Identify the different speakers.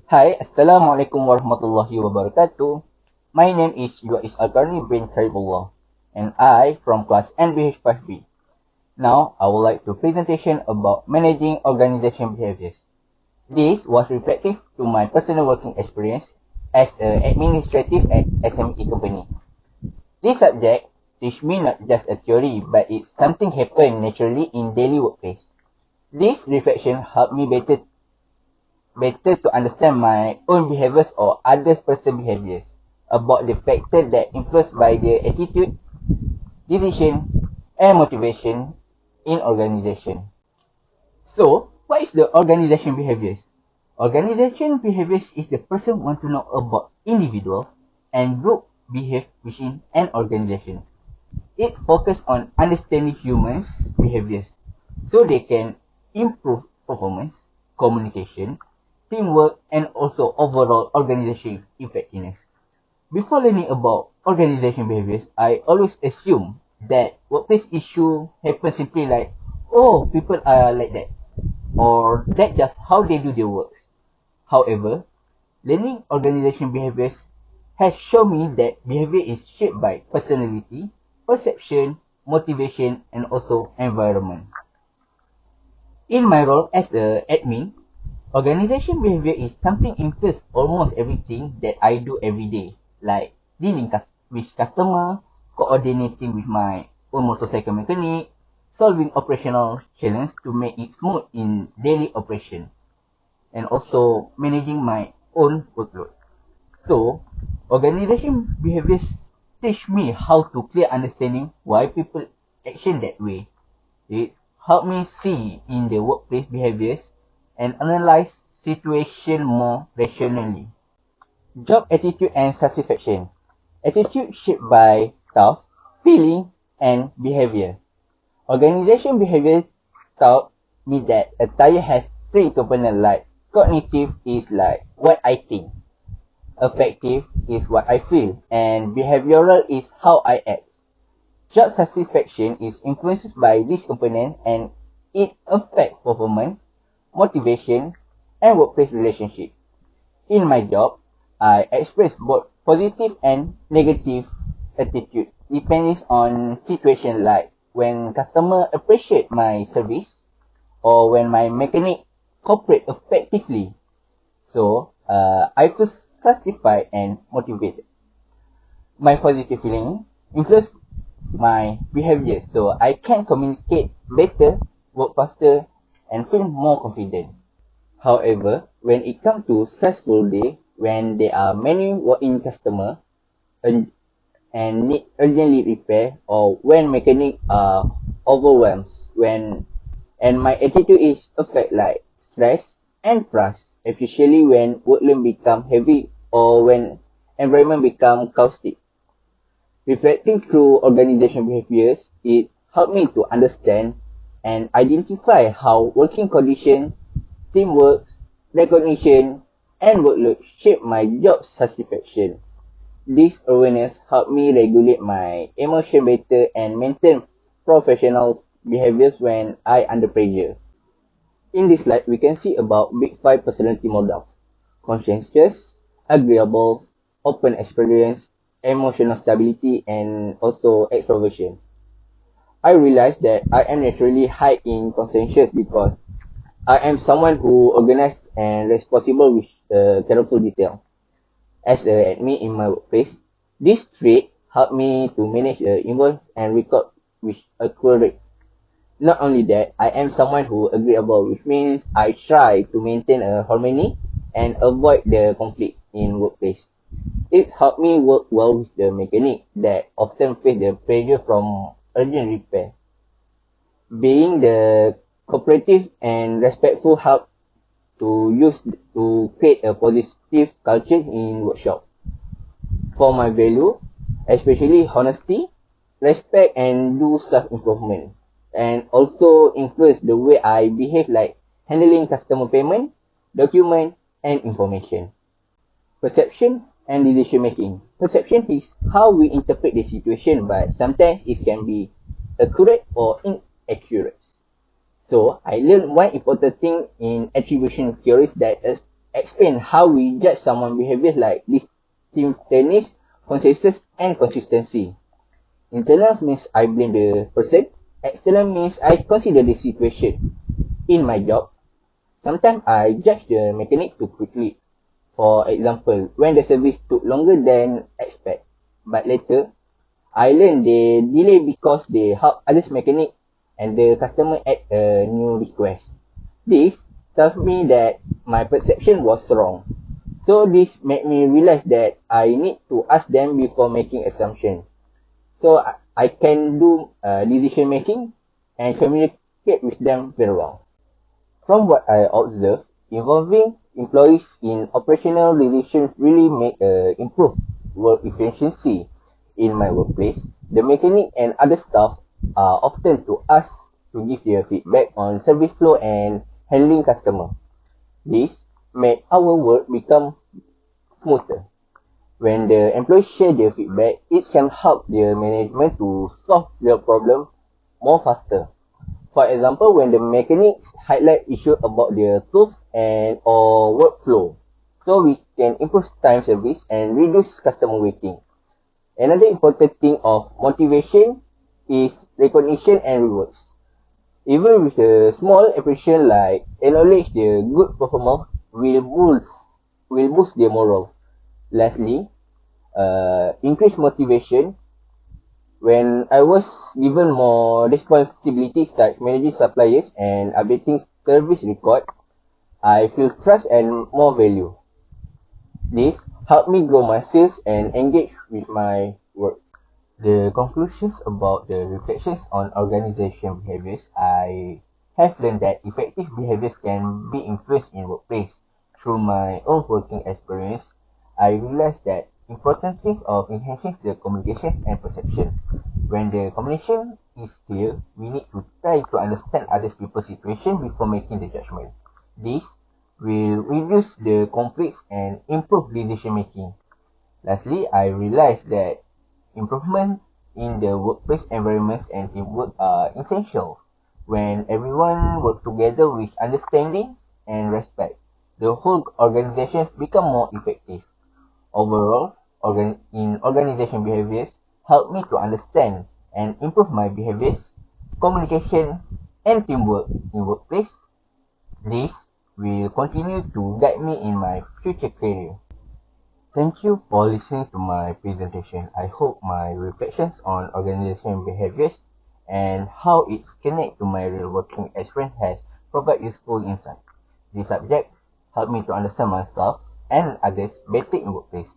Speaker 1: Hi, Assalamualaikum warahmatullahi wabarakatuh. My name is Uwais Qarni bin Karibullah, and I from class NBH5B. Now, I would like to presentation about managing organization behaviors. This was reflective to my personal working experience as an administrative at SME company. This subject teach me not just a theory, but it's something happen naturally in daily workplace. This reflection helped me better to understand my own behaviors or other person's behaviors, about the factors that influence by their attitude, decision, and motivation in organization. So, what is the organization behaviors? Organization behaviors is the person want to know about individual and group behave within an organization. It focuses on understanding humans' behaviors so they can improve performance, communication, teamwork, and also overall organization effectiveness. Before learning about organization behaviors, I always assume that workplace issue happen simply like, oh, people are like that, or that's just how they do their work. However, learning organization behaviors has shown me that behavior is shaped by personality, perception, motivation, and also environment. In my role as an admin, organization behavior is something influences almost everything that I do every day, like dealing with customer, coordinating with my own motorcycle mechanic, solving operational challenges to make it smooth in daily operation, and also managing my own workload. So, organization behaviors teach me how to clear understanding why people action that way. It helped me see in the workplace behaviors and analyze situation more rationally. Job attitude and satisfaction. Attitude shaped by thought, feeling, and behavior. Organization behavior taught me that a tire has three components like cognitive is like what I think, affective is what I feel, and behavioral is how I act. Job satisfaction is influenced by this component and it affects performance, motivation, and workplace relationship. In my job, I express both positive and negative attitude depending on situation like when customer appreciate my service or when my mechanic cooperate effectively. So, I feel satisfied and motivated. My positive feeling influence my behavior so I can communicate better, work faster, and feel more confident. However, when it comes to stressful day, when there are many walk-in customer and need urgently repair, or when mechanic are overwhelmed, and my attitude is affect like stress and frust, especially when workload become heavy or when environment become caustic. Reflecting through organization behaviors, it helped me to understand and identify how working conditions, teamwork, recognition, and workload shape my job satisfaction. This awareness helped me regulate my emotion better and maintain professional behaviors when I under pressure. In this slide, we can see about big five personality models: conscientious, agreeable, open experience, emotional stability, and also extroversion. I realized that I am naturally high in conscientious because I am someone who organized and responsible with careful detail. As an admin in my workplace, this trait helped me to manage the invoice and record with accurate. Not only that, I am someone who agreeable, which means I try to maintain a harmony and avoid the conflict in workplace. It helped me work well with the mechanic that often face the pressure from urgent repair. Being the cooperative and respectful help to create a positive culture in workshop. For my value, especially honesty, respect, and do self-improvement, and also influence the way I behave like handling customer payment, document, and information. Perception and decision making. Perception is how we interpret the situation, but sometimes it can be accurate or inaccurate. So, I learned one important thing in attribution theories that explain how we judge someone's behavior like distinctiveness, consensus, and consistency. Internal means I blame the person. External means I consider the situation. In my job, sometimes I judge the mechanic too quickly. For example, when the service took longer than expected, but later, I learned they delay because they help others mechanic and the customer add a new request. This tells me that my perception was wrong. So this made me realize that I need to ask them before making assumption. So I can do decision making and communicate with them very well. From what I observed, involving employees in operational relations really make improve work efficiency in my workplace. The mechanic and other staff are often to ask to give their feedback on service flow and handling customer. This made our work become smoother. When the employees share their feedback, it can help their management to solve their problem more faster. For example, when the mechanics highlight issue about their tools and or workflow, so we can improve time service and reduce customer waiting. Another important thing of motivation is recognition and rewards. Even with a small appreciation like acknowledge the good performance will boost their morale. Lastly, increase motivation. When I was given more responsibilities like managing suppliers and updating service record, I feel trust and more value. This helped me grow my skills and engage with my work. The conclusions about the reflections on organization behaviors, I have learned that effective behaviors can be influenced in workplace. Through my own working experience, I realized that important things of enhancing the communication and perception. When the communication is clear, we need to try to understand other people's situation before making the judgment. This will reduce the conflicts and improve decision making. Lastly, I realized that improvement in the workplace environments and teamwork are essential. When everyone works together with understanding and respect, the whole organization become more effective. Overall, in organization behaviors help me to understand and improve my behaviors, communication, and teamwork in workplace. This will continue to guide me in my future career. Thank you for listening to my presentation. I hope my reflections on organization behaviors and how it connects to my real working experience has provided useful insight. This subject helped me to understand myself and others better in workplace.